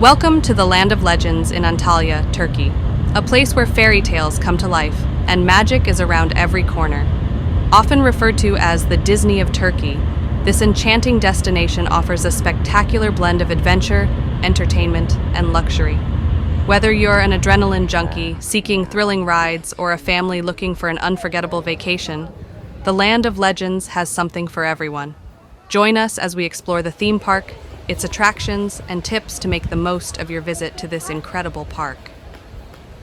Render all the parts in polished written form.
Welcome to the Land of Legends in Antalya, Turkey, a place where fairy tales come to life and magic is around every corner. Often referred to as the Disney of Turkey, this enchanting destination offers a spectacular blend of adventure, entertainment, and luxury. Whether you're an adrenaline junkie seeking thrilling rides or a family looking for an unforgettable vacation, the Land of Legends has something for everyone. Join us as we explore the theme park, its attractions, and tips to make the most of your visit to this incredible park.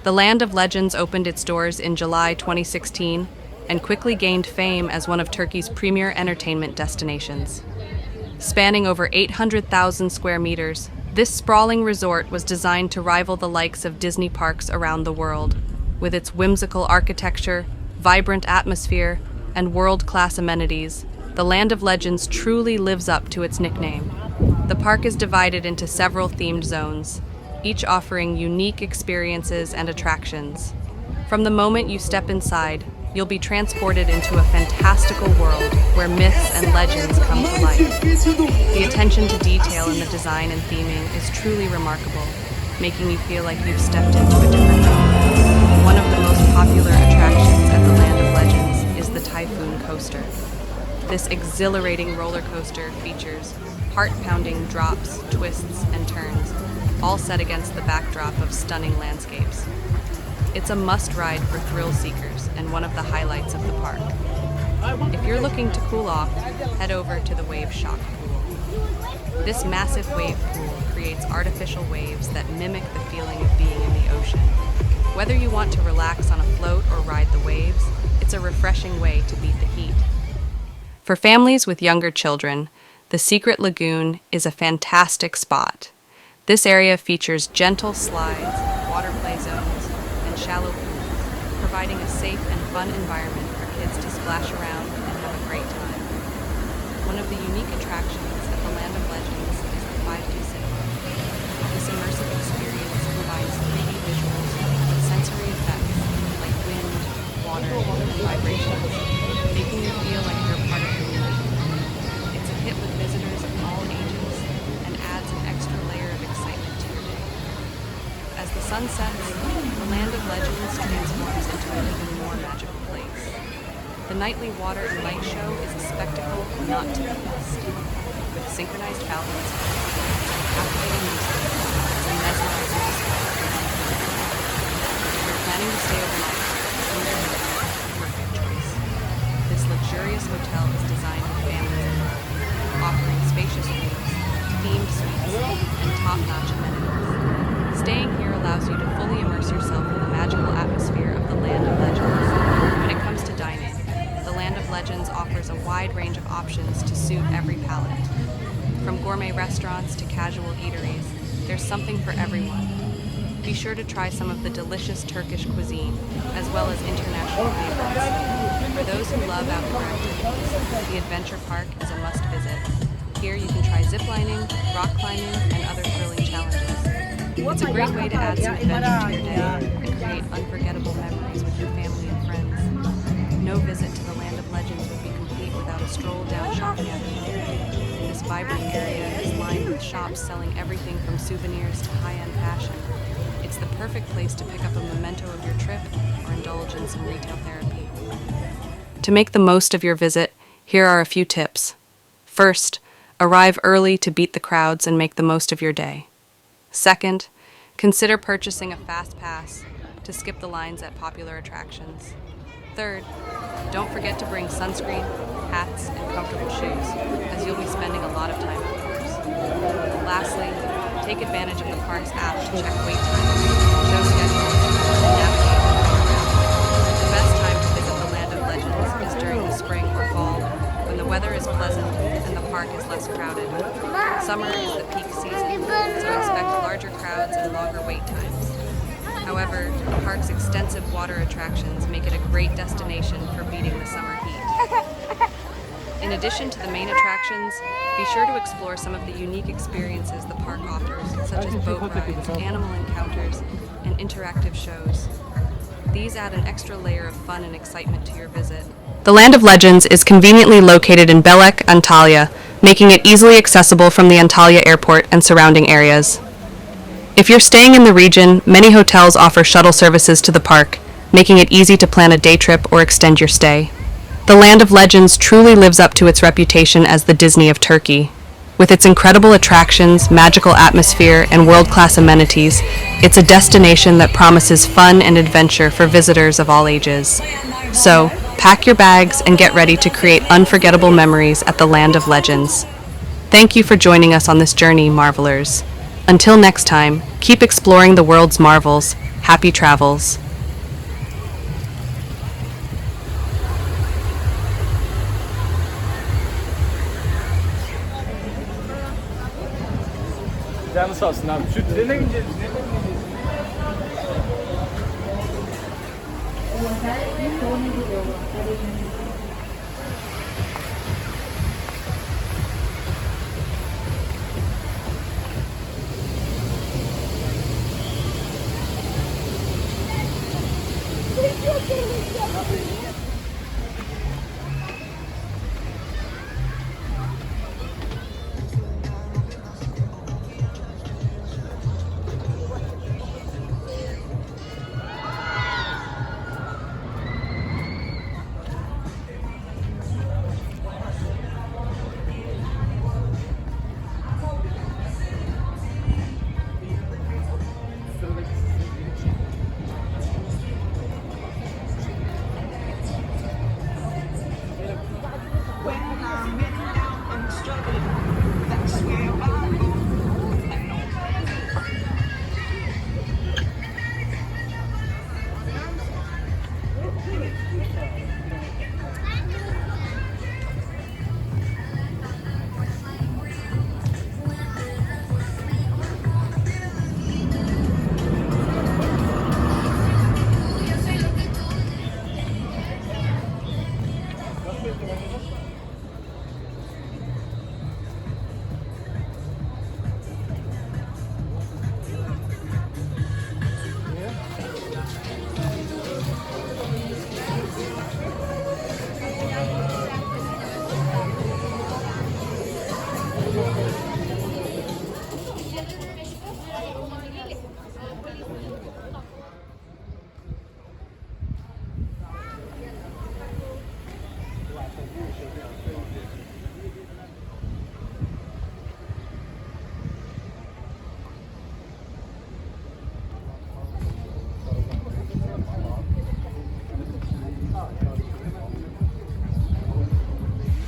The Land of Legends opened its doors in July 2016 and quickly gained fame as one of Turkey's premier entertainment destinations. Spanning over 800,000 square meters, this sprawling resort was designed to rival the likes of Disney parks around the world. With its whimsical architecture, vibrant atmosphere, and world-class amenities, the Land of Legends truly lives up to its nickname. The park is divided into several themed zones, each offering unique experiences and attractions. From the moment you step inside, you'll be transported into a fantastical world where myths and legends come to life. The attention to detail in the design and theming is truly remarkable, making you feel like you've stepped into a different world. One of the most popular attractions at the Land of Legends is the Typhoon Coaster. This exhilarating roller coaster features heart-pounding drops, twists, and turns, all set against the backdrop of stunning landscapes. It's a must-ride for thrill seekers and one of the highlights of the park. If you're looking to cool off, head over to the Wave Shock Pool. This massive wave pool creates artificial waves that mimic the feeling of being in the ocean. Whether you want to relax on a float or ride the waves, it's a refreshing way to beat the heat. For families with younger children, the Secret Lagoon is a fantastic spot. This area features gentle slides, water play zones, and shallow pools, providing a safe and fun environment for kids to splash around and have a great time. One of the unique attractions at the Land of Legends is the 5D cinema. This immersive experience combines 3D visuals with sensory effects like wind, water, and vibrations, making you feel like you're part of the movie. It's a hit with visitors of all ages and adds an extra layer of excitement to your day. As the sun sets, the Land of Legends transforms into an even more magical place. The nightly water and light show is a spectacle not to be missed. With synchronized fountains, captivating music, and mesmerizing display. If you're planning to stay overnight, Chimera Fountain is the perfect choice. This luxurious hotel is designed for families in love, offering spacious rooms, themed suites, and top-notch amenities. Staying here allows you to fully immerse yourself in the magical atmosphere of the Land of Legends. When it comes to dining, the Land of Legends offers a wide range of options to suit every palate. From gourmet restaurants to casual eateries, there's something for everyone. Be sure to try some of the delicious Turkish cuisine, as well as international favorites. For those who love outdoor activities, the Adventure Park is a must-visit. Here you can try ziplining, rock climbing, and other thrilling challenges. It's a great way to add some adventure to your day and create unforgettable memories with your family and friends. No visit to the Land of Legends would be complete without a stroll down Shopping Avenue. This vibrant area is lined with shops selling everything from souvenirs to high-end fashion. It's the perfect place to pick up a memento of your trip or indulge in some retail therapy. To make the most of your visit, here are a few tips. First, arrive early to beat the crowds and make the most of your day. Second, consider purchasing a fast pass to skip the lines at popular attractions. Third, don't forget to bring sunscreen, hats, and comfortable shoes, as you'll be spending a lot of time outdoors. Lastly, take advantage of the park's app to check wait times, show schedules, and navigate around. The best time to visit the Land of Legends is during the spring or fall, when the weather is pleasant and the park is less crowded. Summer is the peak season, so expect larger crowds and longer wait times. However, the park's extensive water attractions make it a great destination for beating the summer heat. In addition to the main attractions, be sure to explore some of the unique experiences the park offers, such as boat rides, animal encounters, and interactive shows. These add an extra layer of fun and excitement to your visit. The Land of Legends is conveniently located in Belek, Antalya, making it easily accessible from the Antalya airport and surrounding areas. If you're staying in the region, many hotels offer shuttle services to the park, making it easy to plan a day trip or extend your stay. The Land of Legends truly lives up to its reputation as the Disney of Turkey. With its incredible attractions, magical atmosphere, and world-class amenities, it's a destination that promises fun and adventure for visitors of all ages. So, pack your bags and get ready to create unforgettable memories at the Land of Legends. Thank you for joining us on this journey, Marvelers. Until next time, keep exploring the world's marvels. Happy travels. Canı sağ olsun abi. Şu trene gideceğiz.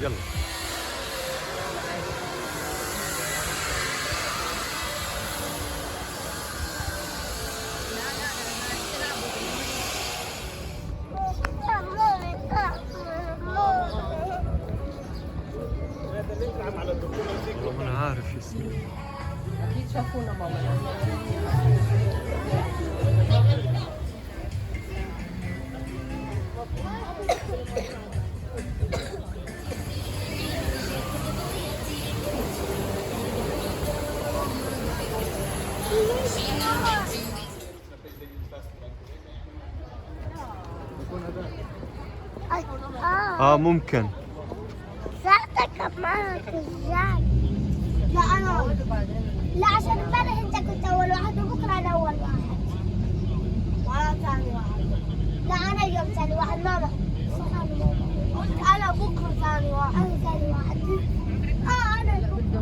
يلا. والله انا عارف اسمي. اكيد شافونا ماما. ممكن ساعتك معك الرجال. لا انا لا عشان امبارح انت كنت اول واحد وبكره انا اول واحد وانا ثاني واحد. لا انا اليوم ثاني واحد ماما. قلت انا بكره ثاني واحد. انا ثاني واحد. انا قلت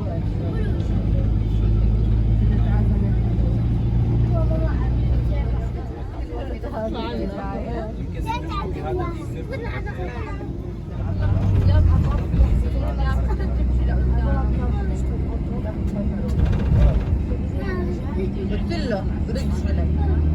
له ردش علي.